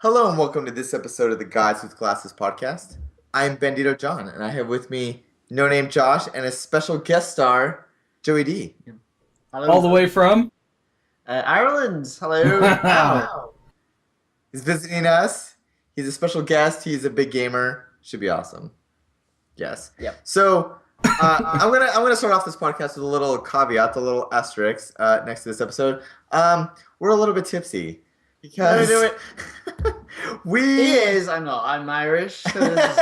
Hello and welcome to this episode of the Guys with Glasses podcast. I'm Bandito John, and I have with me No Name Josh and a special guest star, Joey D. Hello. All the way from? Ireland. Hello. Wow. He's visiting us. He's a special guest. He's a big gamer. Should be awesome. Yes. Yep. So I'm gonna start off this podcast with a little caveat, a little asterisk next to this episode. We're a little bit tipsy because we. He is. I'm not. I'm Irish. So this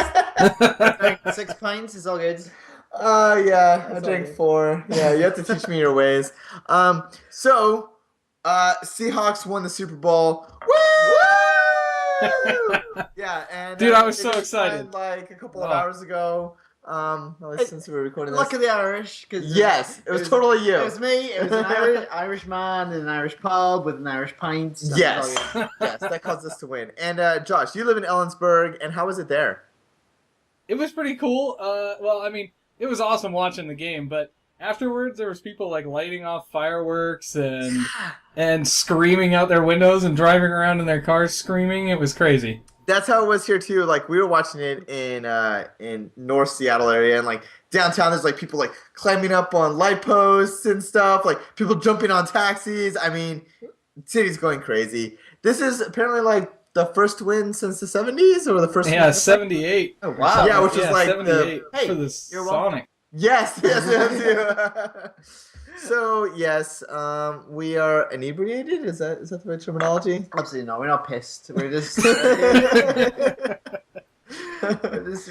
is 6 pints. It's all good. Yeah, I That's drank okay. 4. Yeah, you have to teach me your ways. So, Seahawks won the Super Bowl. Woo! Yeah, and Dude, I was it so just excited. went, like a couple of hours ago. At least since we were recording this. Luck of the Irish. Cause Yes, it was totally you. It was me. It was an Irish man in an Irish pub with an Irish pint. Yes, yes, that caused us to win. And Josh, you live in Ellensburg, and how was it there? It was pretty cool. Well, I mean, it was awesome watching the game, but afterwards there was people like lighting off fireworks and screaming out their windows and driving around in their cars screaming. It was crazy. That's how it was here too. Like we were watching it in North Seattle area, and like downtown, there's like people like climbing up on light posts and stuff. Like people jumping on taxis. I mean, city's going crazy. This is apparently like the first win since the '70s, or the first. Yeah, win? 78. Oh wow. Yeah, which is like 78 Hey, for the you're welcome. Sonic. Yes, yes. So yes, we are inebriated. Is that the right terminology? Absolutely not. We're not pissed. We're just.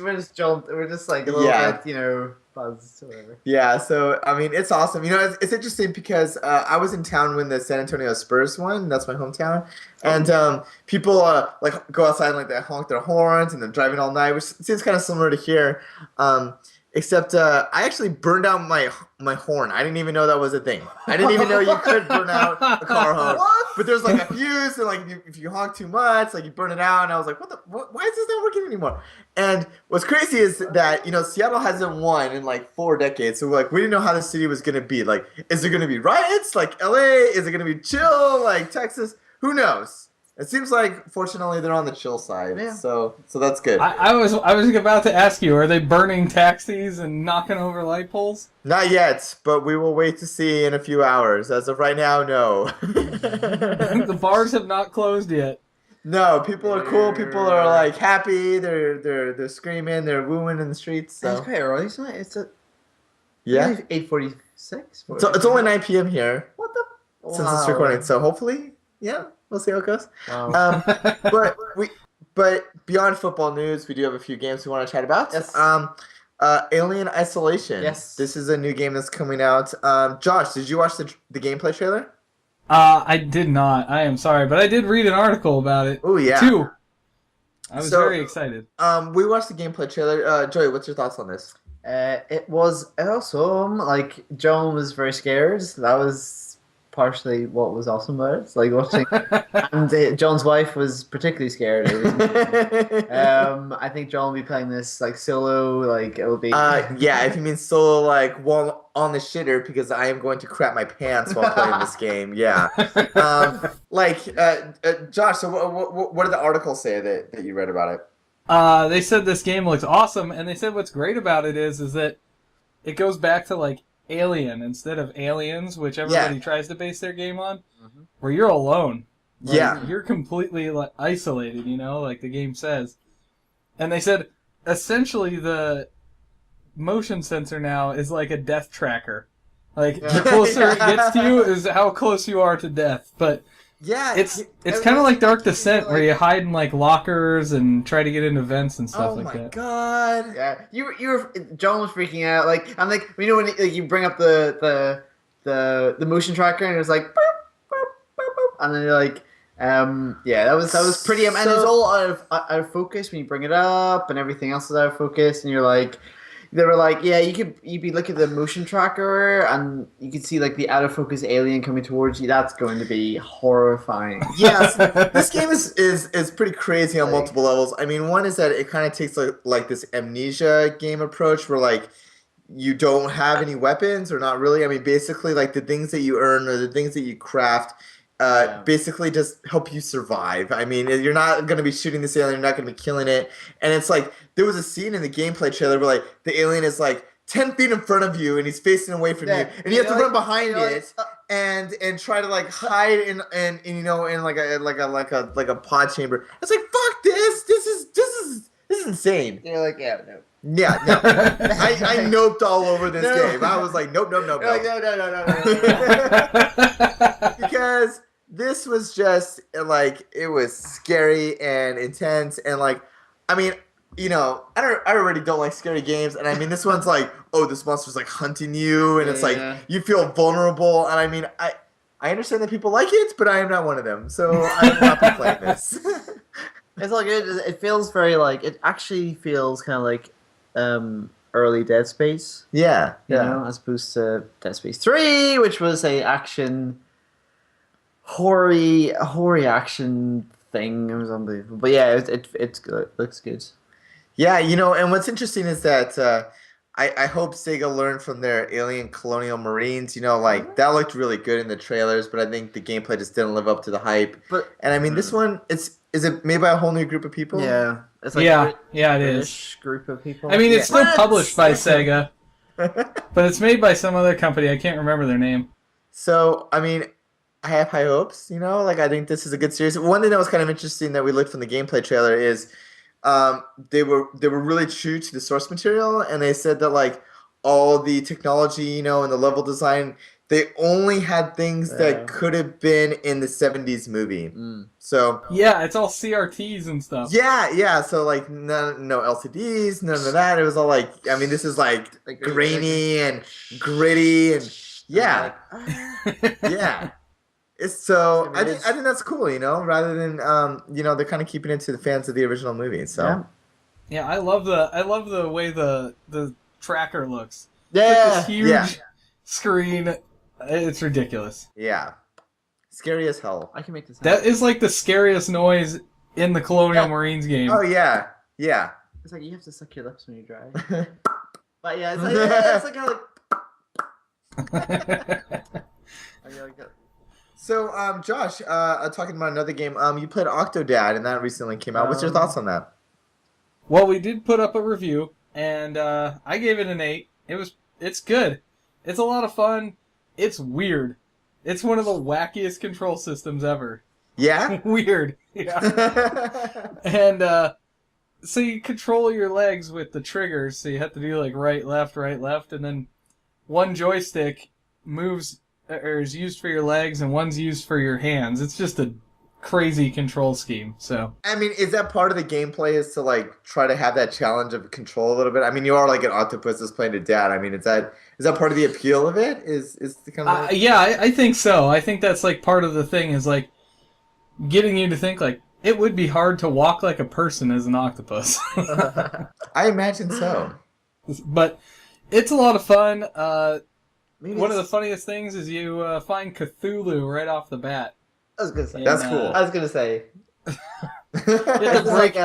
we're just jumped. We're just like a little bit, buzzed or whatever. Yeah, so I mean, it's awesome. You know, it's interesting because I was in town when the San Antonio Spurs won. That's my hometown, and people like go outside and like they honk their horns and they're driving all night, which seems kind of similar to here. Except I actually burned out my horn. I didn't even know that was a thing. I didn't even know you could burn out a car horn. What? But there's like a fuse, and like if you honk too much, like you burn it out. And I was like, why is this not working anymore? And what's crazy is that Seattle hasn't won in like 4 decades, so like we didn't know how the city was gonna be. Like, is there gonna be riots like LA? Is it gonna be chill like Texas? Who knows? It seems like, fortunately, they're on the chill side, Yeah. so that's good. I was about to ask you, are they burning taxis and knocking over light poles? Not yet, but we will wait to see in a few hours. As of right now, no. The bars have not closed yet. No, people are cool. People are like happy. They're screaming. They're wooing in the streets. So That's quite early, isn't it? It's at yeah, 8:46. it's only 9 p.m. here What the? since it's recording. So hopefully, yeah, we'll see how it goes. Wow. But beyond football news, we do have a few games we want to chat about. Yes. Alien Isolation. Yes. This is a new game that's coming out. Josh, did you watch the gameplay trailer? I did not. I am sorry, but I did read an article about it. Oh yeah. Too. I was So- very excited. We watched the gameplay trailer. Joey, what's your thoughts on this? It was awesome. Like, John was very scared. That was partially what was awesome about it. It's like watching. And John's wife was particularly scared. It was amazing. I think John will be playing this like solo. Like, it will be. Yeah, if you mean solo, like while on the shitter, because I am going to crap my pants while playing this game. Yeah. Josh. So what did the article say that you read about it? They said this game looks awesome, and they said what's great about it is that it goes back to like Alien instead of Aliens, which everybody tries to base their game on, where you're alone. Like, Yeah. you're completely like isolated, like the game says. And they said essentially the motion sensor now is like a death tracker. Like the closer it gets to you is how close you are to death. But Yeah, it's kind of like Dark Descent, where you hide in like lockers and try to get into vents and stuff oh like my that. god. Yeah, you were. John was freaking out. Like, I'm like, when you bring up the motion tracker and it was like, boop, boop, boop, boop, and then you're like, yeah, that was pretty. And it's all out of focus when you bring it up, and everything else is out of focus, and you're like. They were like, yeah, you'd be looking at the motion tracker and you could see like the out of focus alien coming towards you. That's going to be horrifying. Yes, this game is pretty crazy on multiple levels. I mean, one is that it kind of takes like this amnesia game approach where like you don't have any weapons or not really. I mean, basically like the things that you earn or the things that you craft basically just help you survive. I mean, you're not going to be shooting this alien, you're not going to be killing it. And it's like, there was a scene in the gameplay trailer where like the alien is like 10 feet in front of you and he's facing away from you. And you have to run behind it and try to like hide in you know, in like a pod chamber. It's like, fuck this. This is insane. You're like, yeah, no. Yeah, no. I noped all over this game. I was like, nope. You're like, no. Because this was just like, it was scary and intense, and like, I mean, you know, I already don't like scary games, and I mean, this one's like, oh, this monster's like hunting you, and it's like you feel vulnerable, and I mean, I understand that people like it, but I am not one of them, so I will not be playing this. It's like it feels very like, it actually feels kind of like early Dead Space. Yeah, you know, as opposed to Dead Space 3, which was a action hoary action thing. It was unbelievable. But yeah, it's good. It looks good. Yeah, you know, and what's interesting is that I hope Sega learned from their Alien Colonial Marines. You know, like that looked really good in the trailers, but I think the gameplay just didn't live up to the hype. And I mean, this one, is it made by a whole new group of people? Yeah, it's like it British is. Group of people. I mean, it's still published by Sega, but it's made by some other company. I can't remember their name. So, I mean, I have high hopes. You know, like I think this is a good series. One thing that was kind of interesting that we looked from the gameplay trailer is they were really true to the source material, and they said that like all the technology, you know, and the level design, they only had things that could have been in the 70s movie. So yeah, it's all CRTs and stuff. Yeah. So like no LCDs, none of that. It was all like, I mean, this is like grainy and gritty and yeah. It's so I think that's cool, you know, rather than you know, they're kind of keeping it to the fans of the original movie. So yeah, I love the way the tracker looks. Yeah, like this huge screen. It's ridiculous. Yeah, scary as hell. I can make this. That is like the scariest noise in the Colonial Marines game. Oh yeah. It's like you have to suck your lips when you drive. But yeah, it's like kind of like. So, Josh, talking about another game, you played Octodad, and that recently came out. What's your thoughts on that? Well, we did put up a review, and I gave it an 8. It's good. It's a lot of fun. It's weird. It's one of the wackiest control systems ever. Yeah? Weird. Yeah. And so you control your legs with the triggers, so you have to do like right, left, and then one joystick moves or is used for your legs and one's used for your hands. It's just a crazy control scheme. So I mean, is that part of the gameplay, is to like try to have that challenge of control a little bit? I mean, you are like an octopus that's playing a dad. I mean, is that part of the appeal of it? Is the kind of yeah, I think so. I think that's like part of the thing, is like getting you to think like it would be hard to walk like a person as an octopus. I imagine so. But it's a lot of fun. One of the funniest things is you find Cthulhu right off the bat. I was gonna say that's cool. I was gonna say it's like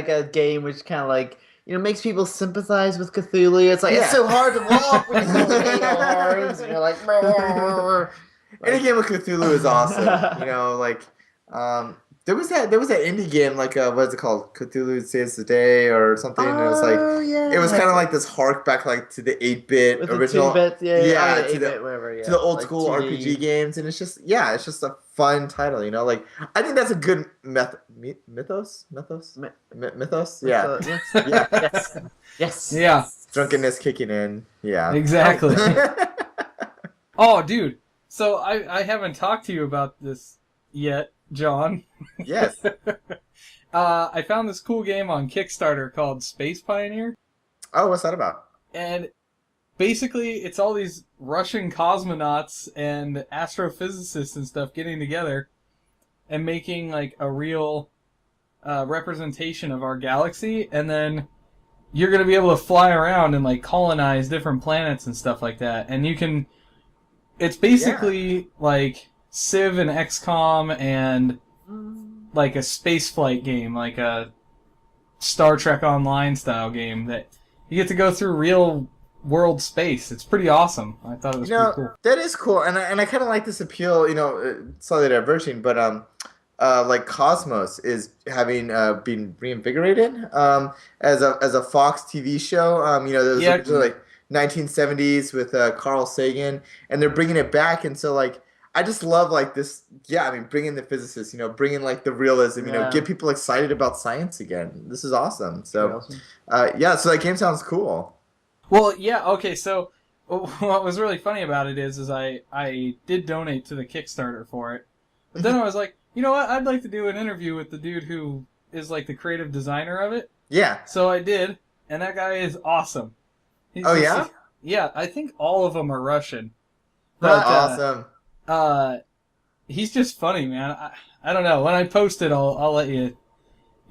a game which kind of like, you know, makes people sympathize with Cthulhu. It's like it's so hard to walk when you hold arms, and you're like. Any game of Cthulhu is awesome. You know, like there was that indie game, like what is it called? Cthulhu Saves the Day or something. And it was like it was kind of like this hark back like to the 8-bit original, to the old like school 2D. RPG games, and it's just a fun title, you know. Like I think that's a good mythos. Yes. Yeah. Drunkenness kicking in. Yeah. Exactly. Oh, dude. So I haven't talked to you about this yet, John. Yes. I found this cool game on Kickstarter called Space Pioneer. Oh, what's that about? And basically, it's all these Russian cosmonauts and astrophysicists and stuff getting together and making like a real representation of our galaxy, and then you're going to be able to fly around and like colonize different planets and stuff like that. And you can... It's basically like Civ and XCOM and like a spaceflight game, like a Star Trek Online style game that you get to go through real world space. It's pretty awesome. I thought it was pretty cool. that is cool, and I kind of like this appeal. Slightly diverging, but like Cosmos is having been reinvigorated as a Fox TV show. There was like 1970s with Carl Sagan, and they're bringing it back, and so like I just love like this. Yeah, I mean, bring in the physicists, bring in like the realism, get people excited about science again. This is awesome. So, so that game sounds cool. Well, yeah, okay. So what was really funny about it is I did donate to the Kickstarter for it, but then I was like, you know what? I'd like to do an interview with the dude who is like the creative designer of it. Yeah. So I did, and that guy is awesome. Yeah? Yeah, I think all of them are Russian. But, awesome. He's just funny, man. I don't know. When I post it, I'll let you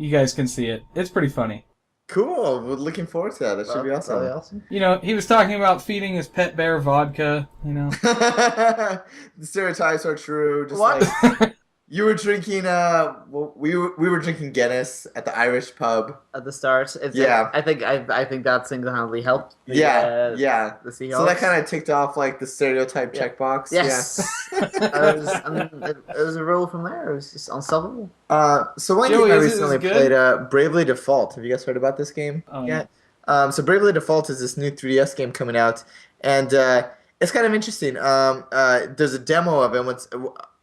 guys can see it. It's pretty funny. Cool. We're looking forward to that. That should be awesome. Really awesome. He was talking about feeding his pet bear vodka, The stereotypes are true. Just What? like you were drinking we were drinking Guinness at the Irish pub. At the start, I think that single-handedly helped. The Seahawks. So that kind of ticked off like the stereotype checkbox. Yes. It was a roll from there. It was just unstoppable. So one Joey, game I is it recently as good? played, Bravely Default. Have you guys heard about this game yet? So Bravely Default is this new 3DS game coming out, and it's kind of interesting. There's a demo of it.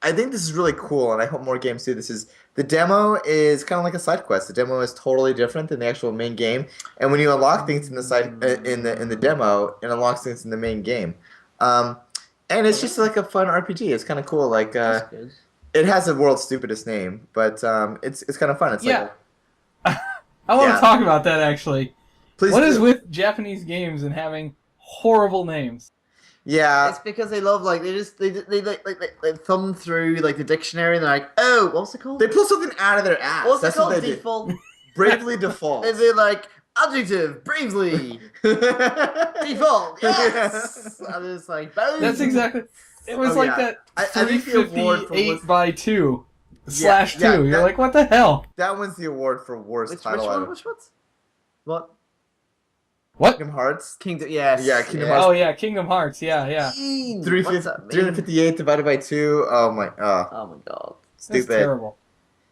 I think this is really cool, and I hope more games do this. The demo is kind of like a side quest. The demo is totally different than the actual main game, and when you unlock things in the demo, it unlocks things in the main game. And it's just like a fun RPG. It's kind of cool. Like it has the world's stupidest name, but it's kind of fun. It's I want to talk about that actually. Please What do. is with Japanese games and having horrible names? Yeah. It's because they love they thumb through like the dictionary and they're like, oh, what's it called? They pull something out of their ass. What's That's it called? what they Default. do. Bravely Default. And they're like, adjective, bravely, default, yes. And it's like, boom. That's exactly. It was that I think the award for 358 by 2 /2. You're like, what the hell? That wins the award for worst title ever. Which one? What? What? Kingdom Hearts. Kingdom. Yes. Yeah, Kingdom Hearts. Oh yeah, Kingdom Hearts. Yeah. 358 divided by 2. Oh my god. Stupid. That's terrible.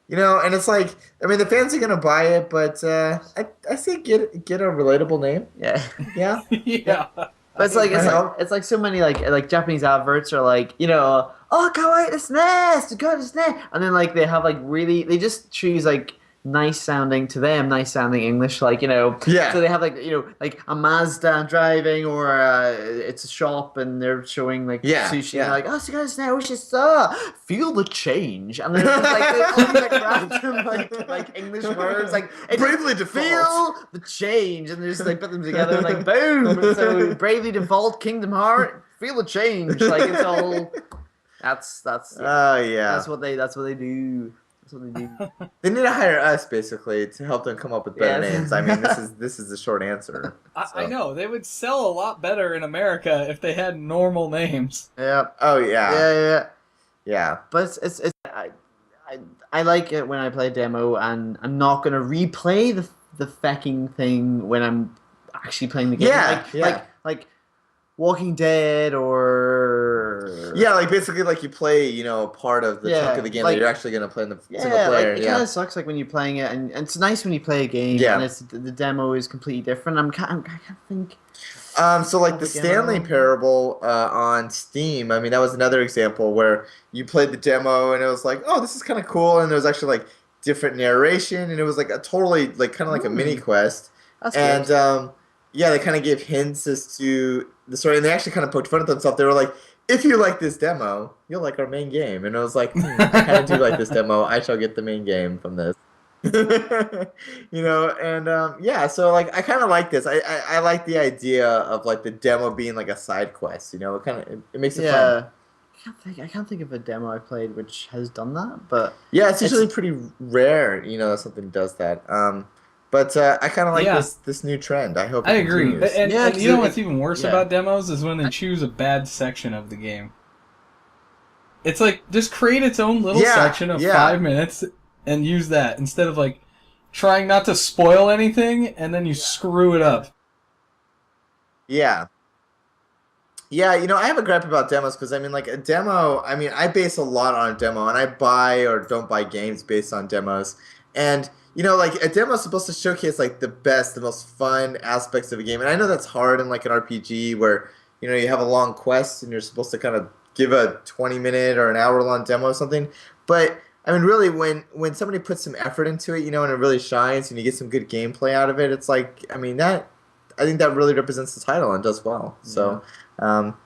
And it's like, I mean, the fans are gonna buy it, but I say get a relatable name. Yeah. Yeah. Yeah. But it's like so many like Japanese adverts are like, oh, kawaii desu ne, sugoi desu ne, and then like they have like they just choose like nice sounding English, like so they have like like a Mazda driving, or it's a shop and they're showing like sushi and they're like, oh, so guys, now we should feel the change, and then it's like they random like English words like Bravely Default, feel the change, and they just like put them together and like boom, and so Bravely Default, Kingdom Heart, feel the change, like it's all that's what they do. That's what they do. They need to hire us basically to help them come up with better names. I mean, this is the short answer. I know they would sell a lot better in America if they had normal names. Yeah. Oh yeah. Yeah. But it's I like it when I play a demo, and I'm not gonna replay the fecking thing when I'm actually playing the game. Like Walking Dead, or like basically like you play part of the chunk of the game that you're actually gonna play in the single player. It kind of sucks like when you're playing it, and it's nice when you play a game and the demo is completely different. I can't think. So like the Stanley Parable on Steam, I mean that was another example where you played the demo and it was like, oh, this is kind of cool, and there was actually like different narration, and it was like a totally like kind of like a mini quest. That's and good. they kind of gave hints as to the story, and they actually kind of poked fun at themselves. They were like, if you like this demo, you'll like our main game. And I was like, I kind of do like this demo. I shall get the main game from this. So like I kind of like this. I like the idea of like the demo being like a side quest. It makes it fun. I can't think of a demo I played which has done that, but yeah, it's usually pretty rare. That something does that. But I kind of like this new trend. I hope. I agree. Continues. And you know what's even worse about demos is when they choose a bad section of the game. It's like just create its own little section of 5 minutes and use that instead of like trying not to spoil anything and then you screw it up. Yeah. Yeah, I have a gripe about demos because I mean, like a demo. I mean, I base a lot on a demo, and I buy or don't buy games based on demos. And like a demo is supposed to showcase like the best, the most fun aspects of a game. And I know that's hard in like an RPG where you have a long quest and you're supposed to kind of give a 20-minute or an hour long demo or something. But I mean, really, when somebody puts some effort into it, and it really shines, and you get some good gameplay out of it, it's like, I mean, I think that really represents the title and does well. So. Um,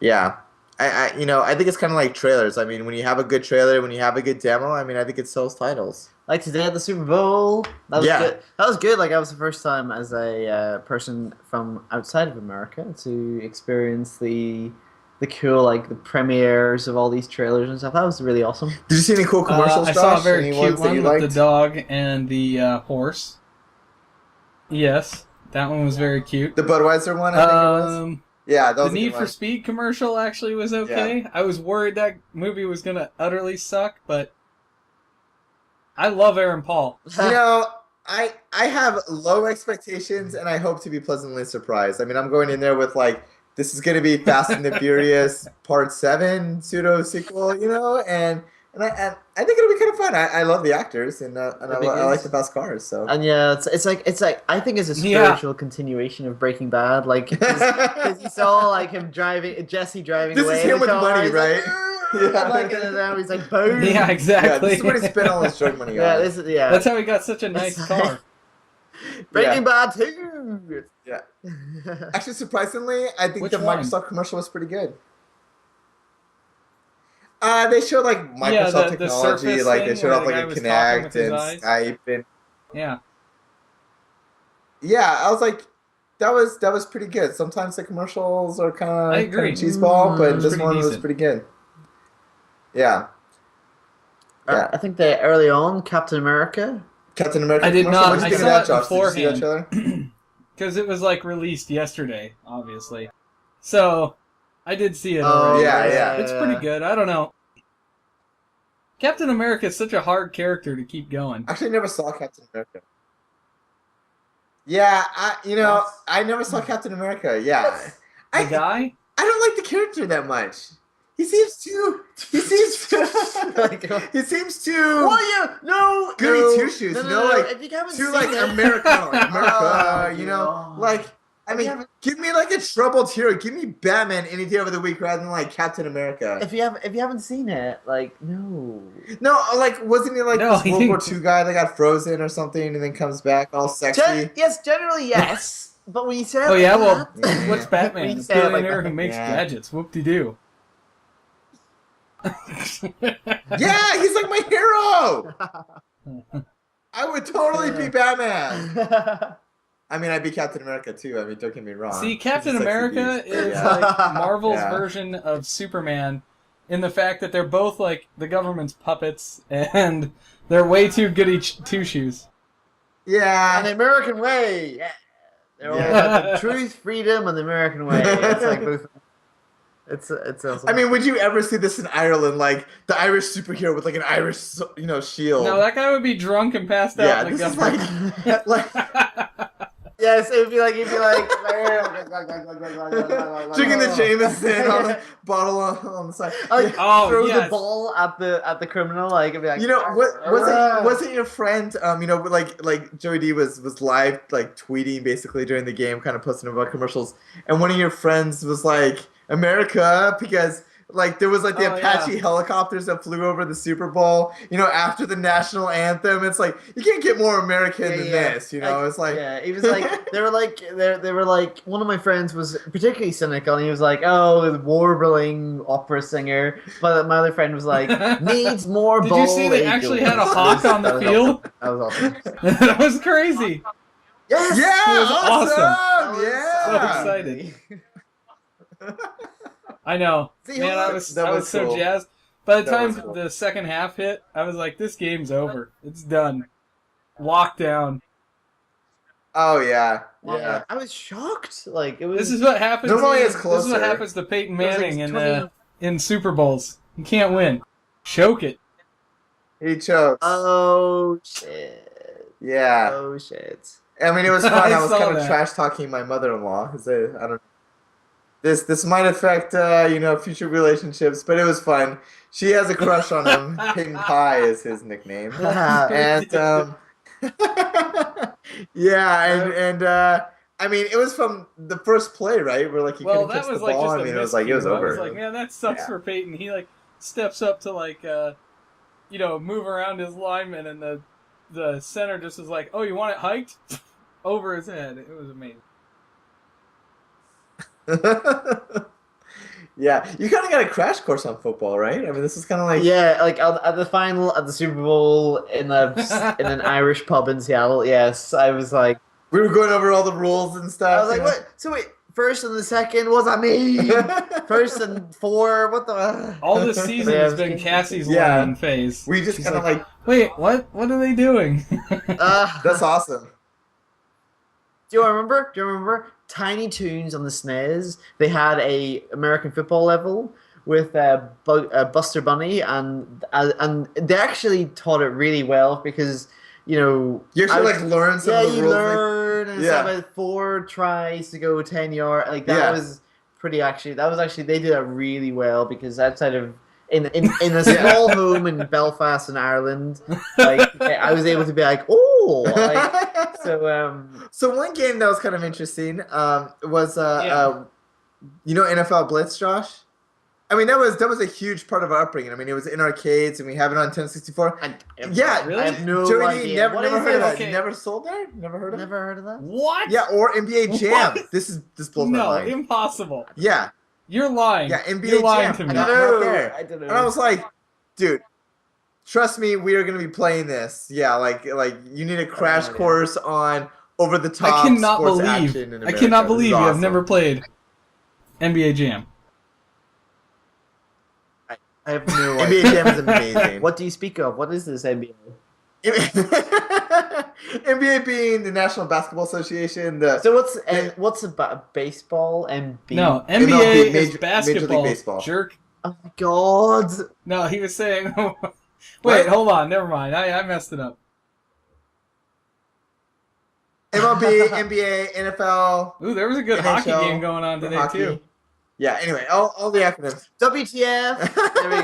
yeah, I think it's kind of like trailers. I mean, when you have a good trailer, when you have a good demo, I mean, I think it sells titles. Like today at the Super Bowl, that was Yeah. good. That was good. Like, that was the first time as a person from outside of America to experience the cool, like the premieres of all these trailers and stuff. That was really awesome. Did you see any cool commercials, I saw a Josh? very Any cute ones that one you with the liked? dog and the horse. Yes, that one was very cute. The Budweiser one, I think it was. Yeah, that The was a good Need for one. Speed commercial actually was okay. I was worried that movie was gonna utterly suck, but I love Aaron Paul. I have low expectations, and I hope to be pleasantly surprised. I mean, I'm going in there with like, this is going to be Fast and the Furious Part 7 pseudo sequel, and I think it'll be kind of fun. I love the actors, and I like the fast cars. So And yeah, it's like I think it's a spiritual continuation of Breaking Bad. Like, because you saw like Jesse driving this away. is in him the with car, money, he's right? Like, Yeah. like, and now he's like, boom. Yeah, Yeah, exactly. this is what he spent all his drug money Yeah, on. That's how he got such a nice It's car. Breaking Bad 2. Yeah. Actually, surprisingly, I think Which the one? Microsoft commercial was pretty good. They showed like Microsoft the technology, Surface like they thing showed where off the like guy a was talking with Kinect his and eyes. Skype, and Yeah. yeah, I was like, that was pretty good. Sometimes the commercials are I kind agree. of cheeseball, but was this pretty one was decent. pretty good. Yeah, yeah. I think that early on, Captain America. Captain America. I did commercial. not. What did I you think saw of that, it Josh? Did you see that beforehand. trailer? Because it was like released yesterday, obviously. So I did see it Oh, already. yeah. It's pretty good. I don't know. Captain America is such a hard character to keep going. Actually, I never saw Captain America. Yeah, I never saw Captain America. Yeah, The guy? I don't like the character that much. He seems too. Like, He seems too. well, yeah, no, Goody no, two-shoes, no, like, if you haven't too seen like it- Americano, like America, Oh, God. like. I If you mean, haven't- give me like a troubled hero. Give me Batman any day of the week rather than like Captain America. If you haven't seen it, like, no. No, like wasn't he like No, this he World War didn't- II guy that got frozen or something and then comes back all sexy? Yes, generally yes. But when you say it Oh, like yeah? Well, that- what's When Batman? you The say it like billionaire that, who makes yeah. gadgets. Whoop-de-doo. Yeah, he's like my hero. I would totally be Batman. I mean, I'd be Captain America too. I mean, don't get me wrong. See, He's a Captain sexy America beast, is yeah. like Marvel's Yeah. version of Superman in the fact that they're both like the government's puppets and they're way too goody two-shoes. And Yeah. the American way. Yeah. They're all Yeah. about the truth, freedom, and the American way. It's like both. It's awesome. I mean, would you ever see this in Ireland? Like the Irish superhero with like an Irish, shield. No, that guy would be drunk and passed out yeah, in the this is government. like yes, it'd be like drinking the Jameson on the bottle on the side. Like, Oh, throw yes. the ball at the criminal, like it'd be like, Wasn't your friend like Joey D was live like tweeting basically during the game, kind of posting about commercials, and one of your friends was like America because like there was like the Oh, Apache yeah. helicopters that flew over the Super Bowl, after the national anthem. It's like you can't get more American than this, it's like yeah, he was like they were like one of my friends was particularly cynical and he was like, oh, the warbling opera singer, but my other friend was like, needs more Did you see they bald actually eagles. had a hawk on the That was field? awesome. That was awesome. That was crazy. Yes, yeah, It was awesome. That was yeah. So excited. I know. See, Man, I that was was so cool. jazzed. By the That time was cool. the second half hit, I was like, this game's over. It's done. Lockdown. Oh yeah, Yeah. yeah. I was shocked. Like it was. This is what happens. Normally it's This is what closer. happens to Peyton It was like Manning 20 in Super Bowls. You can't win. Choke it. He chokes. Oh shit. yeah. Oh shit. I mean, it was fun. I I was saw kind of that. trash talking my mother-in-law. I don't. This might affect future relationships, but it was fun. She has a crush on him. Peyton Pie is his nickname, and yeah, I mean, it was from the first play, right? Where like he Well, couldn't that catch the was like ball. just I a mean, it was like it was miscue. I was over. like, man, that sucks Yeah. for Peyton. He like steps up to like move around his lineman, and the center just is like, oh, you want it hiked over his head. It was amazing. Yeah, you kind of got a crash course on football, right? I mean, this is kind of like Yeah, like at the final at the Super Bowl in an Irish pub in Seattle. Yes, I was like, we were going over all the rules and stuff. I was like, what? So wait, first and the second? What does that mean? First and four? What the? All this season Yeah, has been Cassie's Yeah. lying phase. We just She's kind of like, wait, what? What are they doing? that's awesome. Do you remember Tiny Toons on the SNES? They had a American football level with Buster Bunny, and they actually taught it really well because You actually like learn some of the you rules. learn and Yeah. it's about 4 tries to go 10 yards. Like that Yeah. was actually they did that really well because outside of in a small home in Belfast in Ireland, like I was able to be like, oh, like, So one game that was kind of interesting was NFL Blitz, Josh. I mean, that was a huge part of our upbringing. I mean, it was in arcades, and we have it on 1064. Yeah, Really? I have no Joey, idea. never What is heard of it? that. Okay. You never sold there? Never heard of it? Never heard of that. What? Yeah, or NBA Jam. What? This blows my No, mind. impossible. Yeah, You're lying. yeah, NBA You're lying Jam. to I me. got I it don't right know. there. I don't know. And I was like, dude, trust me, we are going to be playing this. Yeah, like you need a crash idea. course on over the top I cannot sports believe. action in I America. cannot This believe is you have awesome. never played NBA Jam. I have no NBA idea. Jam is amazing. What do you speak of? What is this NBA? NBA being the National Basketball Association. So what's about baseball and No, MLB, NBA is Major League basketball. Baseball. Jerk. Oh my god! No, he was saying. Wait, What? hold on. Never mind. I messed it up. MLB, NBA, NFL, Ooh, there was a good hockey NHL, game going on today hockey. too. Yeah. Anyway, all the acronyms. WTF? There we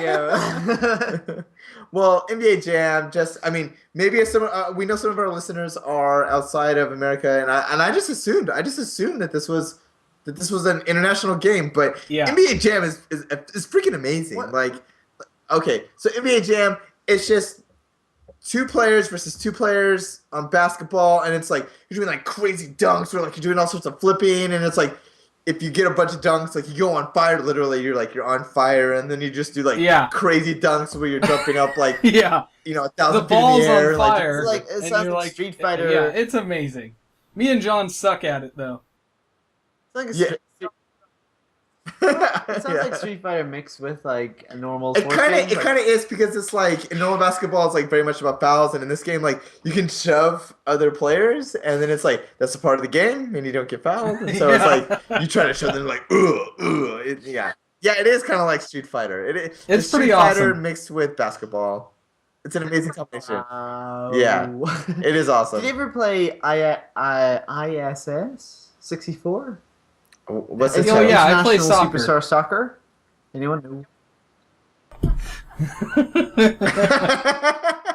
go. Well, NBA Jam. I mean, maybe we know some of our listeners are outside of America, and I just assumed that this was an international game, but Yeah. NBA Jam is freaking amazing. What? Like, okay, so NBA Jam, it's just 2 players versus 2 players on basketball, and it's like you're doing like crazy dunks, or like you're doing all sorts of flipping, and it's like if you get a bunch of dunks, like you go on fire, literally, you're on fire, and then you just do like Yeah. crazy dunks where you're jumping up like Yeah, 1,000 the feet in ball's the air, on like, fire. It's like- it and sounds you're like Street Fighter. Yeah, it's amazing. Me and John suck at it though. It's like Yeah. it sounds Yeah. like Street Fighter mixed with like a normal. It sports kind game, of but- is because it's like in normal basketball, it's like very much about fouls, and in this game, like you can shove other players, and then it's like that's a part of the game, and you don't get fouled, and so Yeah. it's like you try to shove them like yeah, it is kind of like Street Fighter. It's It's Street pretty Fighter awesome. mixed with basketball. It's an amazing combination. Wow. Yeah. It is awesome. Did you ever play ISS 64? What's Oh, this? yeah, I play International soccer. Superstar Soccer. Anyone know?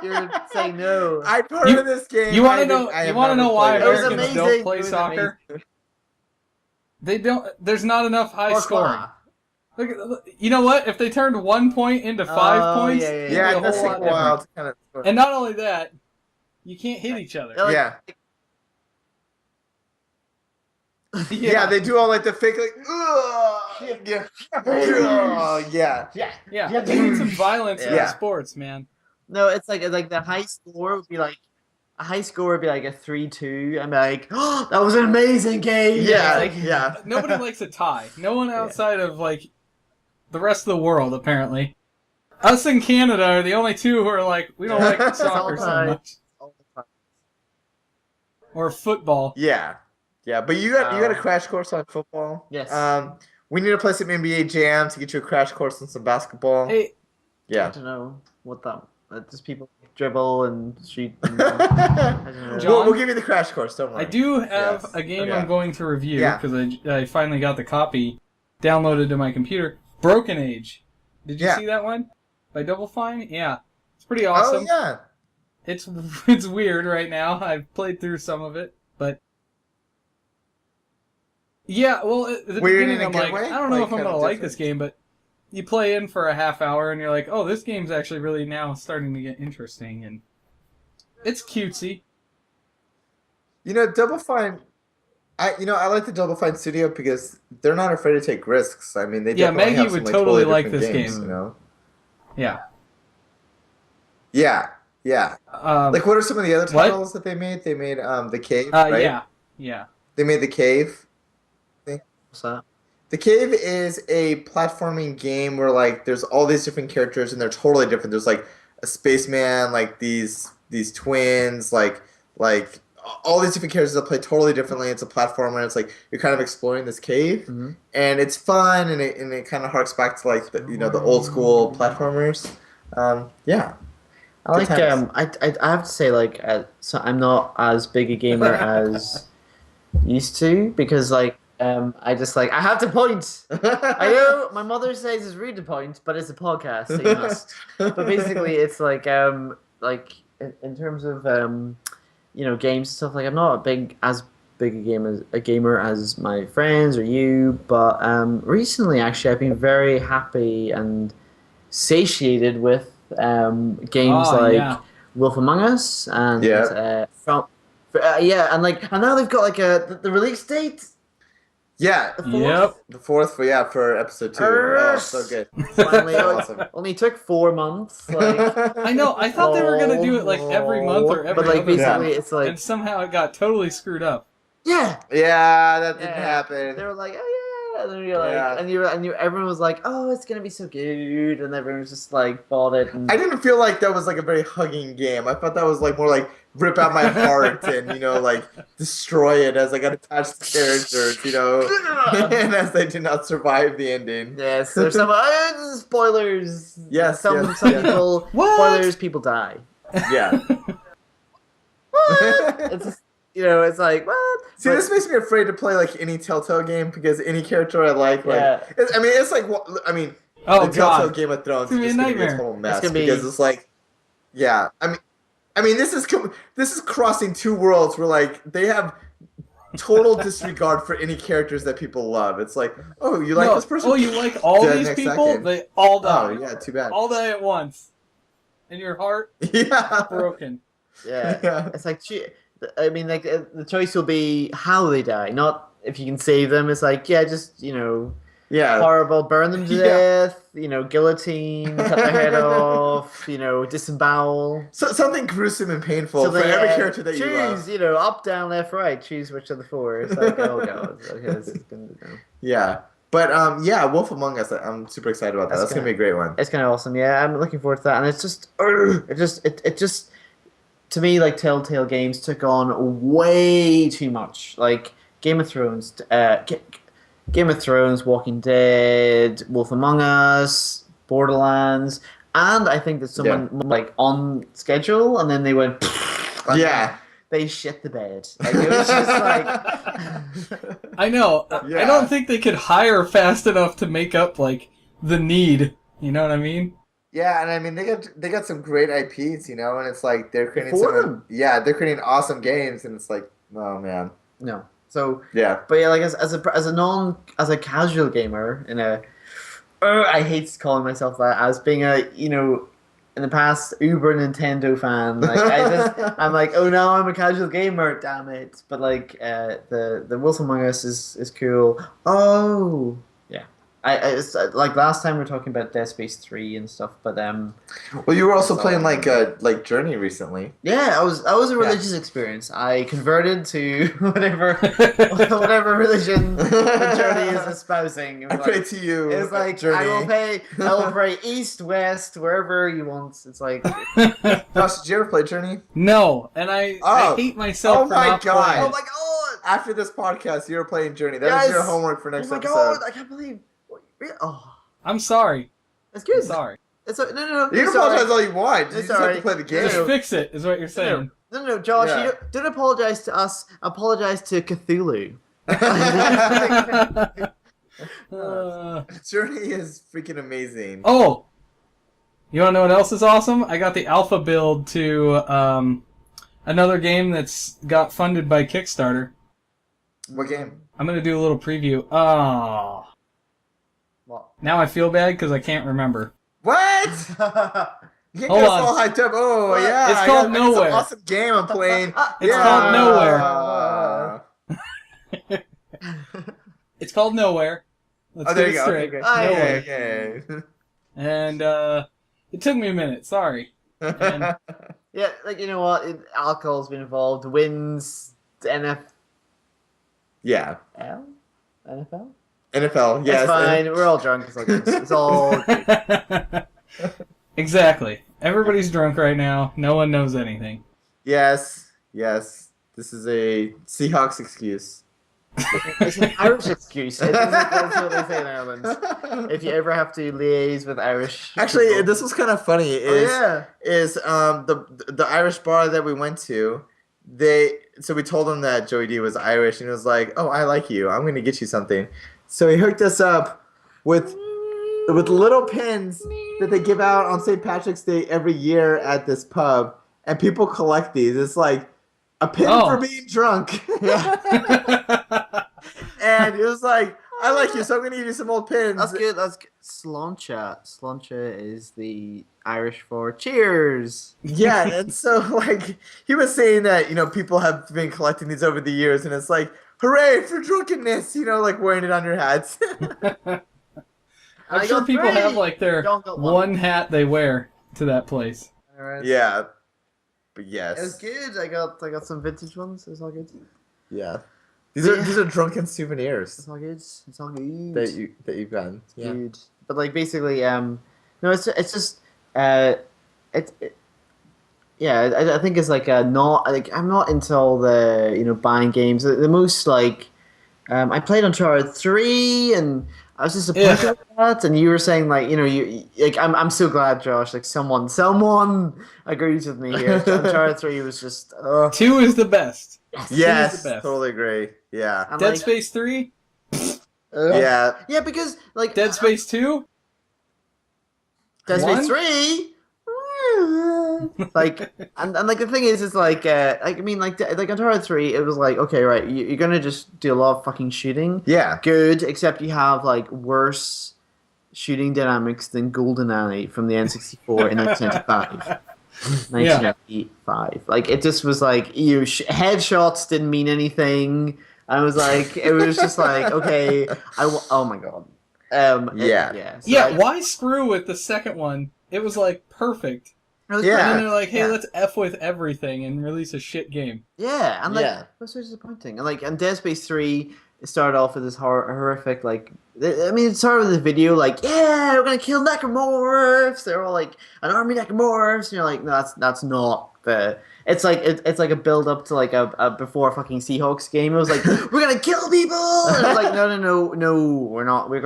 You're saying no. I've heard You- of this game. You want I to know? didn't- I You have want to never know why played it. It was Americans amazing. don't play It was soccer? amazing. They don't. There's not enough high Or scoring. Qua. Look, you know what? If they turned 1 point into 5 Oh, points, yeah, it'd Yeah, be a it does whole take lot a while different. to kind of. And not only that, you can't hit each other. They're like- Yeah. Yeah, they do all like the fake like yeah. Yeah. Yeah. Yeah, Yeah. they need some violence in Yeah. sports, man. No, it's like the high score would be like a 3-2. I'm like, oh, that was an amazing game. Yeah, It's like- yeah. Nobody likes a tie. No one outside of like the rest of the world, apparently. Us in Canada are the only two who are like, we don't like soccer so All much, or football. Yeah. Yeah, but you got a crash course on football. Yes. We need to play some NBA Jam to get you a crash course on some basketball. Hey, I Yeah. don't know what that. Just people dribble and shoot. And, I don't know. John, we'll give you the crash course. Don't worry. I do have Yes. a game Yeah. I'm going to review Yeah. because I finally got the copy downloaded to my computer. Broken Age. Did you Yeah. see that one by Double Fine? Yeah, it's pretty awesome. Oh yeah. It's weird right now. I've played through some of it, but yeah. Well, at the Weird beginning, in a I'm good like, way? I don't know Like, if I'm kind of gonna like this different? game, but you play in for a half hour and you're like, oh, this game's actually really now starting to get interesting, and it's cutesy. Double Fine. I like the Double Fine studio because they're not afraid to take risks. I mean, they Yeah, definitely Maggie have would some, totally like different this games, game. Yeah. Yeah. Like, what are some of the other What? titles that they made? They made The Cave, right? Yeah. They made The Cave. What's that? The Cave is a platforming game where like there's all these different characters and they're totally different. There's like a spaceman, like these twins, like all these different characters that play totally differently. It's a platformer. And it's like you're kind of exploring this cave, and it's fun, and it kind of harks back to like the old school platformers. Yeah. I like Good times. I have to say like so I'm not as big a gamer as used to because like I just like I have to point. I know my mother says it's rude to point, but it's a podcast, so you must. But basically, it's like in terms of games and stuff. Like I'm not as big a gamer as my friends or you, but recently actually I've been very happy and satiated with games Wolf Among Us and and now they've got like the release date. Yeah. Yep. The fourth for episode 2. Oh, so good. Finally, Awesome. only took 4 months. Like, I know. I thought they were gonna do it like every month or every but like other basically, month, it's like and somehow it got totally screwed up. yeah, That didn't yeah. happen. They were like, oh yeah, and then you're like, Yeah. and everyone was like, oh, it's gonna be so good, and everyone was just like bought it. And I didn't feel like that was like a very hugging game. I thought that was like more like rip out my heart and like destroy it as like unattached characters, and as they did not survive the ending. yes, there's some spoilers. Yes, some yes, some yes. people What? spoilers. People die. Yeah. It's just, it's like what? See, But- this makes me afraid to play like any Telltale game because any character I like, Yeah. it's like Oh the Telltale god. Game of Thrones It's is gonna be a just gonna be a nightmare. total mess gonna be- because it's like, yeah, I mean, this is crossing two worlds where like they have total disregard for any characters that people love. It's like, oh, you like this person? Oh, you like all Dead these next people? second. They all Oh, die. yeah, too bad. All die at once. And your heart Yeah. broken. Yeah. Yeah. It's like, I mean, like the choice will be how they die, not if you can save them. It's like, yeah, just Yeah. horrible, burn them to Yeah. death. Guillotine, cut their head off. Disembowel. So, something gruesome and painful So for they, every character that you choose, love. up, down, left, right. Choose which of the 4. It's like, oh god, okay, this is gonna Yeah. But Wolf Among Us, I'm super excited about that. That's gonna be a great one. It's kind of awesome. Yeah, I'm looking forward to that. And it's just, it just, to me, like Telltale games took on way too much. Like Game of Thrones, Walking Dead, Wolf Among Us, Borderlands, and I think that someone like on schedule, and then they went. Yeah. They shit the bed. Like, it was just like. I know. Yeah. I don't think they could hire fast enough to make up like the need. You know what I mean? Yeah, and I mean they got some great IPs, and it's like they're creating they're creating awesome games, and it's like, oh man. No. So. Yeah. But yeah, like as a casual gamer I hate calling myself that as being a in the past uber Nintendo fan. Like I'm like, oh no, I'm a casual gamer, damn it. But like the Wolf Among Us is cool. Oh yeah. It's, like last time we were talking about Dead Space 3 and stuff, but Well, you were also playing like Journey recently. yeah, that was a religious experience. I converted to whatever religion the Journey is espousing. I pray to you. It's like Journey. I will pray east, west, wherever you want. It's like Josh, did you ever play Journey? No, and I hate myself Oh for my not God. playing oh it. my god, After this podcast, you were playing Journey. That Yes. is your homework for next oh my episode. god, I can't believe. Oh, I'm sorry. that's I'm good. sorry. No. You can apologize all you want. You It's just have alright. to play the Just game. fix it, is what you're saying. No, Josh, Yeah. you don't apologize to us. Apologize to Cthulhu. Journey is freaking amazing. Oh! You want to know what else is awesome? I got the alpha build to another game that's got funded by Kickstarter. What game? I'm going to do a little preview. Oh. What? Now I feel bad because I can't remember. What? You can't Hold get us on. all hyped up. Oh, What? yeah. It's called I got Nowhere. Some awesome game I'm playing. It's called Nowhere. It's called Nowhere. Let's Oh, there get you it go. straight. Okay, Nowhere. okay. And it took me a minute. Sorry. And Yeah, like you know what? Alcohol's been involved. Wins the Yeah. NFL. NFL, yes. It's fine. We're all drunk. It's all good. exactly. Everybody's drunk right now. No one knows anything. Yes. This is a Seahawks excuse. It's an Irish excuse. That's what they say in Ireland. If you ever have to liaise with Irish. Actually, people. this was kind of funny. Oh, Is the Irish bar that we went to? So we told him that Joey D was Irish, and he was like, "Oh, I like you. I'm gonna get you something." So he hooked us up with little pins that they give out on St. Patrick's Day every year at this pub, and people collect these. It's like a pin for being drunk. And it was like, I like you, so I'm gonna give you some old pins. That's good. Sláinte. Sláinte is the Irish for cheers. Yeah, and so like he was saying that people have been collecting these over the years, and it's like, hooray for drunkenness, like wearing it on your hats. I'm sure people have like their Don't go one hat they wear to that place. Alright. Yeah, but yes, It was good. I got some vintage ones. It's all good. yeah. These are drunken souvenirs It's all good. It's all good. that you've gotten. Yeah. Dude. But like basically, no, it's just yeah, I think it's like not like I'm not into all the buying games. The most like I played Uncharted 3 and I was disappointed with that. And you were saying like you like I'm so glad, Josh. Like someone agrees with me here. Uncharted 3 was just 2 is the best. Yes, the best. totally agree. Yeah. and, Dead like, Space 3? Yeah. Yeah, because like Dead Space 2? Dead One? Space 3. Like and like the thing is like I mean like Uncharted 3 it was like okay right you're gonna just do a lot of fucking shooting Yeah. good except you have like worse shooting dynamics than GoldenEye from the N64 in 1995. 1995. Like it just was like headshots didn't mean anything. I was like it was just like okay oh my god. Yeah. So Why screw with the second one? It was like perfect. it was Yeah. And pretty- then they're like, hey, Yeah. let's F with everything and release a shit game. Yeah, and like Yeah. it was so disappointing. And Dead Space 3 started off with this horrific like I mean it started with the video like yeah we're gonna kill necromorphs. They're all like an army necromorphs. And you're like no that's not the. It's like it's like a build up to like a before fucking Seahawks game. It was like we're gonna kill people. And it's like no we're not. We're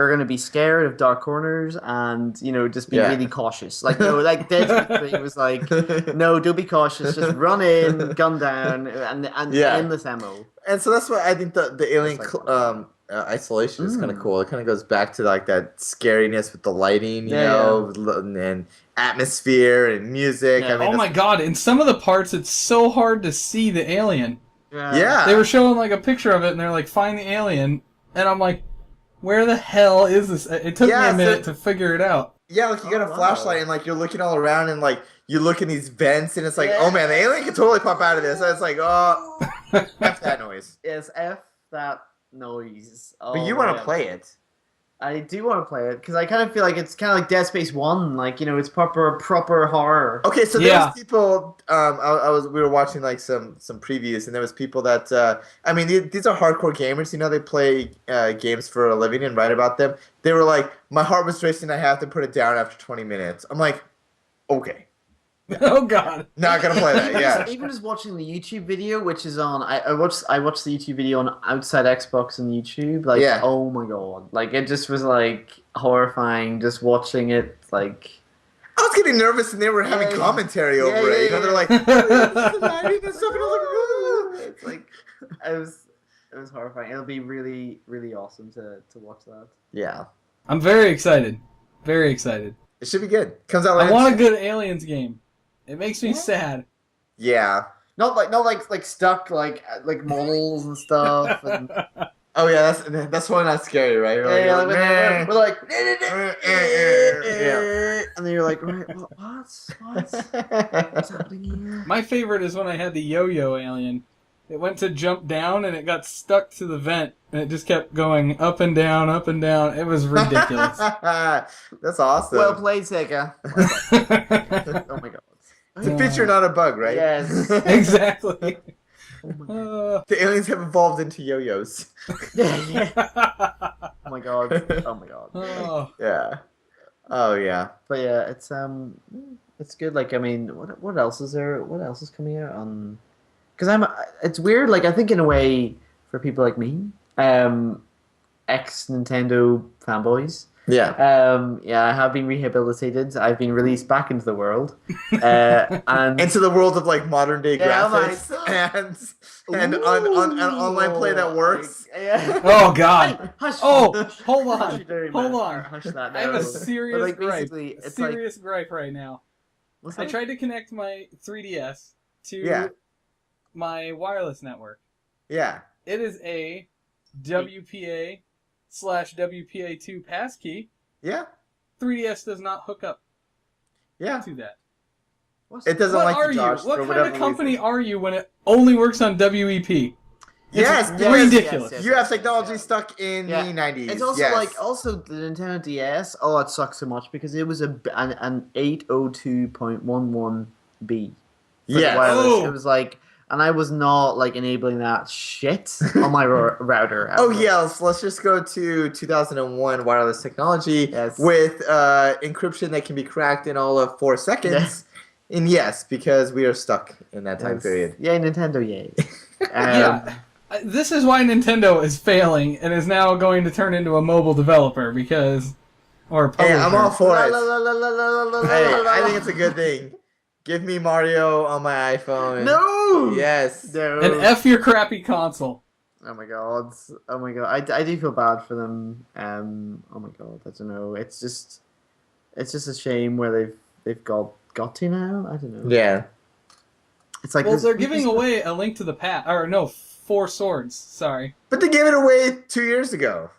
gonna be scared of dark corners and just be Yeah. really cautious. Like no, like Dead Space 3 was like no, don't be cautious. Just run in, gun down, and Yeah. endless ammo. And so that's what I think the alien It's like- isolation is kind of cool. It kind of goes back to like that scariness with the lighting, and atmosphere and music. Yeah. I mean, Oh my god, in some of the parts it's so hard to see the alien. yeah. They were showing like a picture of it and they're like, find the alien. And I'm like, where the hell is this? It took me Yeah, a minute to figure it out. Yeah, like you got a wow. flashlight and like you're looking all around and like you look in these vents and it's like, Yeah. oh man, the alien can totally pop out of this. And it's like, oh, F that noise. Yes, F that noise. But you want to play it. I do want to play it because I kind of feel like it's kind of like Dead Space 1. Like it's proper horror. Okay, so there Yeah. was people. We were watching like some previews, and there was people that. I mean, these are hardcore gamers. They play games for a living and write about them. They were like, my heart was racing. I have to put it down after 20 minutes. I'm like, okay, Oh God. Not gonna play that. Yeah. Even just watching the YouTube video, which is on, I watched the YouTube video on Outside Xbox on YouTube. Like, Yeah. oh my god, like it just was like horrifying just watching it. Like, I was getting nervous, and they were having Yeah. commentary over Yeah, it. You know, yeah, they're like, yeah. and stuff, and I was like, it's like it was horrifying. It'll be really, really awesome to watch that. yeah, I'm very excited. Very excited. it should be good. Comes out. I later. want a good Aliens game. It makes me sad. Yeah. Not like stuck like models and stuff. And, Oh yeah, that's why not scary, right? You're like, yeah, you're like, we're like, Yeah. and then you're like, what's happening here? My favorite is when I had the yo-yo alien. It went to jump down and it got stuck to the vent and it just kept going up and down, up and down. It was ridiculous. That's awesome. Well played, Sega. Oh my god. It's a feature, not a bug, right? Yes. Exactly. The aliens have evolved into yo-yos. Yeah. Oh my god. Oh my god. Oh. Yeah. Oh yeah. But yeah, it's good. Like, I mean, what else is there? What else is coming out on? Because it's weird. Like, I think in a way, for people like me, ex Nintendo fanboys. Yeah. Yeah, I have been rehabilitated. I've been released back into the world, and Into the world of like modern day Yeah, graphics and an online play that works. Like, yeah. Oh God. Hush. Oh, Hush. hold on. Hush, dirty Hold man. on. Hush that. I have a now. serious But, like, gripe. basically, it's like, Serious gripe right now. what's I that? tried to connect my 3DS to Yeah. my wireless network. Yeah. It is a WPA/WPA2 passkey. Yeah. 3DS does not hook up Yeah. to that. What's It doesn't What like are to you? Josh What for kind whatever of company reason. are you when it only works on WEP? Yes, It's yes, ridiculous. yes, You have technology stuck in Yeah. the 90s. It's also yes. like the Nintendo DS. Oh, it sucks so much because it was an 802.11b. Yes. Oh. It was like, and I was not like enabling that shit on my router. Oh yes, let's just go to 2001 wireless technology Yes. with encryption that can be cracked in all of 4 seconds. And yes, because we are stuck in that time Yes. period. Yay, Nintendo! Yay. Yeah. This is why Nintendo is failing and is now going to turn into a mobile developer or a publisher. Hey, I'm all for it. La, la, la, la, la, la, la, Hey, la, la, I la. think it's a good thing. Give me Mario on my iPhone. No. Yes. No. And F your crappy console. Oh my god. Oh my god. I do feel bad for them. Oh my god. I don't know. It's just a shame where they've got to now. I don't know. Yeah. It's like Well, this- they're giving away a Link to the Past. Or no, 4 Swords. Sorry. But they gave it away 2 years ago.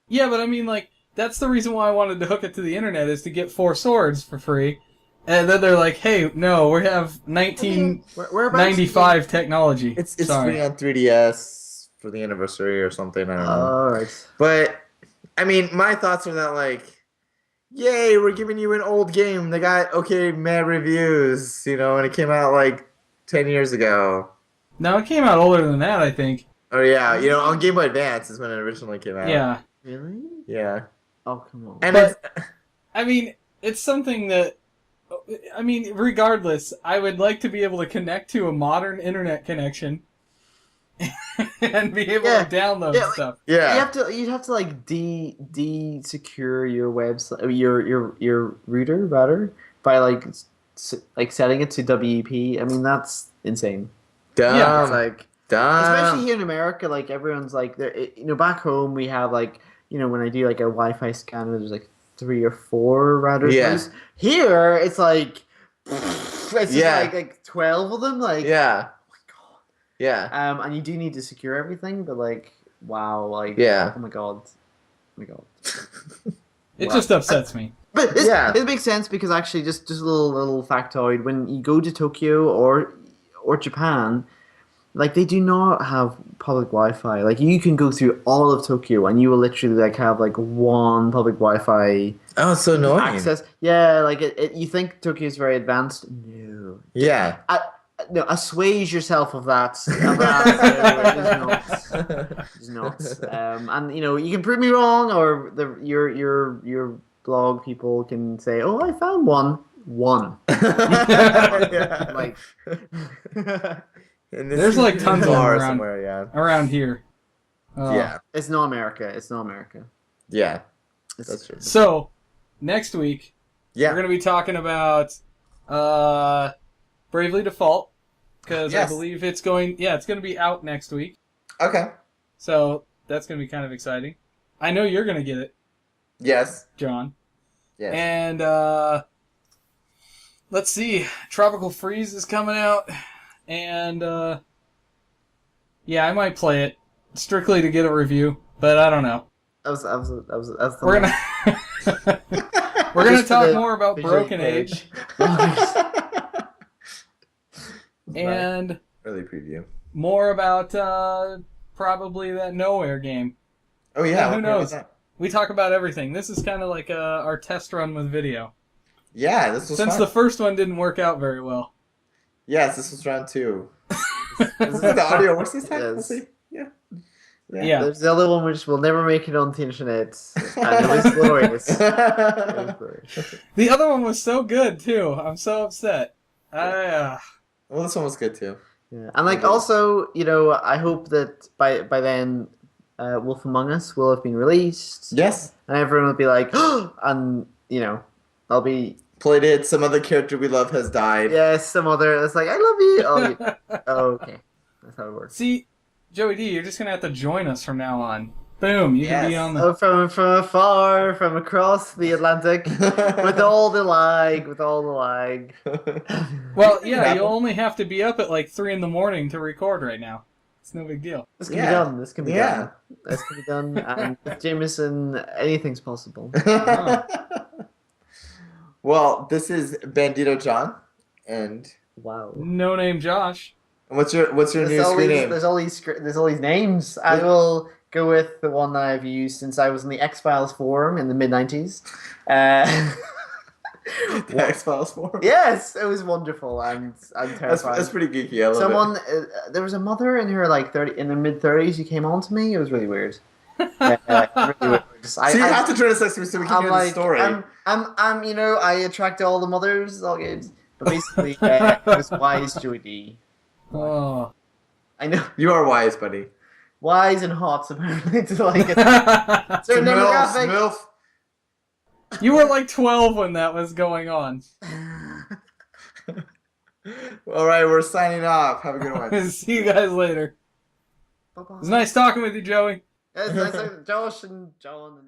Yeah, but I mean, like, that's the reason why I wanted to hook it to the internet is to get 4 Swords for free. And then they're like, hey, no, we have Whereabouts- 1995 technology. It's Sorry. free on 3DS for the anniversary or something. I don't know. All right. But I mean, my thoughts are that like, yay, we're giving you an old game that got okay mad reviews, you know, and it came out like 10 years ago. No, it came out older than that, I think. Oh yeah, you know, on Game Boy Advance is when it originally came out. Yeah. Really? Yeah. Oh come on. And But- it's I mean, it's something that... I mean, regardless, I would like to be able to connect to a modern internet connection and be able Yeah. to download Yeah, like- stuff. yeah. You'd have to like secure your website, your router rather, by like setting it to WEP. I mean, that's insane. Dumb. Yeah, It's like, Dumb. especially here in America, like everyone's like, back home we have like, when I do like a Wi-Fi scanner, there's like 3 or 4 routers. Yeah. loose. Here it's like, it's just Yeah. like 12 of them. Like, Yeah. oh my god. Yeah. And you do need to secure everything, but like, wow, like, Yeah. oh my god, It Wow. just upsets me. But Yeah. it makes sense because actually, just a little factoid: when you go to Tokyo or Japan, like they do not have public Wi-Fi. Like you can go through all of Tokyo and you will literally like have like one public Wi-Fi Oh, it's so annoying. access. Yeah, like you think Tokyo is very advanced? No. Yeah. No, assuage yourself of that. It's not. And you can prove me wrong, or your blog people can say, "Oh, I found one." one. Yeah. Like, And this There's, is like, tons of them bar around. somewhere. Yeah. Around here. Yeah. it's no America. It's no America. Yeah. It's, That's true. So, next week, Yeah. we're going to be talking about Bravely Default. Because Yes. I believe it's going to be out next week. Okay. So, that's going to be kind of exciting. I know you're going to get it, Yes. John. Yes. And, let's see. Tropical Freeze is coming out. And, yeah, I might play it. Strictly to get a review. But I don't know. We're gonna Just for talk the more about visual Broken page. Age and Early preview. more about probably that Nowhere game. Oh yeah. Yeah, who what knows? was that? We talk about everything. This is kind of like our test run with video. Yeah, this was Since fun. the first one didn't work out very well. Yes, this was round 2. Is the audio works this time? Yes. We'll see. Yeah. Yeah. There's the other one which will never make it onto the internet, and it was glorious. It was glorious. The other one was so good too. I'm so upset. Well, this one was good too. Yeah. And like also, I hope that by then, Wolf Among Us will have been released, Yes. and everyone will be like, and I'll be Played it. Some other character we love has died. some other. It's like I love you. Oh, okay, that's how it works. See, Joey D, you're just gonna have to join us from now on. Boom, you can be Yes. on the. Oh, from afar, from across the Atlantic, with all the lag. Well, yeah, Yeah. you'll only have to be up at like 3 a.m. to record right now. It's no big deal. This can be Yeah. done. This can be Yeah. done. This can be done. And with Jameson, anything's possible. Well, this is Bandito John, and Wow. No name Josh. what's your new screen name? There's all these names. I will go with the one that I've used since I was in the X-Files forum in the mid-90s. The X-Files forum. Yes, it was wonderful and terrifying. That's pretty geeky. I love it. There was a mother in her in her mid-30s who came on to me. It was really weird. Really weird. So you have to join us next week so we can hear the story. I attract all the mothers. It's all good. But basically, it was wise Joey D. Oh. I know. You are wise, buddy. Wise and hot, apparently, to like a certain MILF, demographic. MILF. You were like 12 when that was going on. All right, we're signing off. Have a good one. See you guys later. Bye-bye. It was nice talking with you, Joey. It's like Josh and John and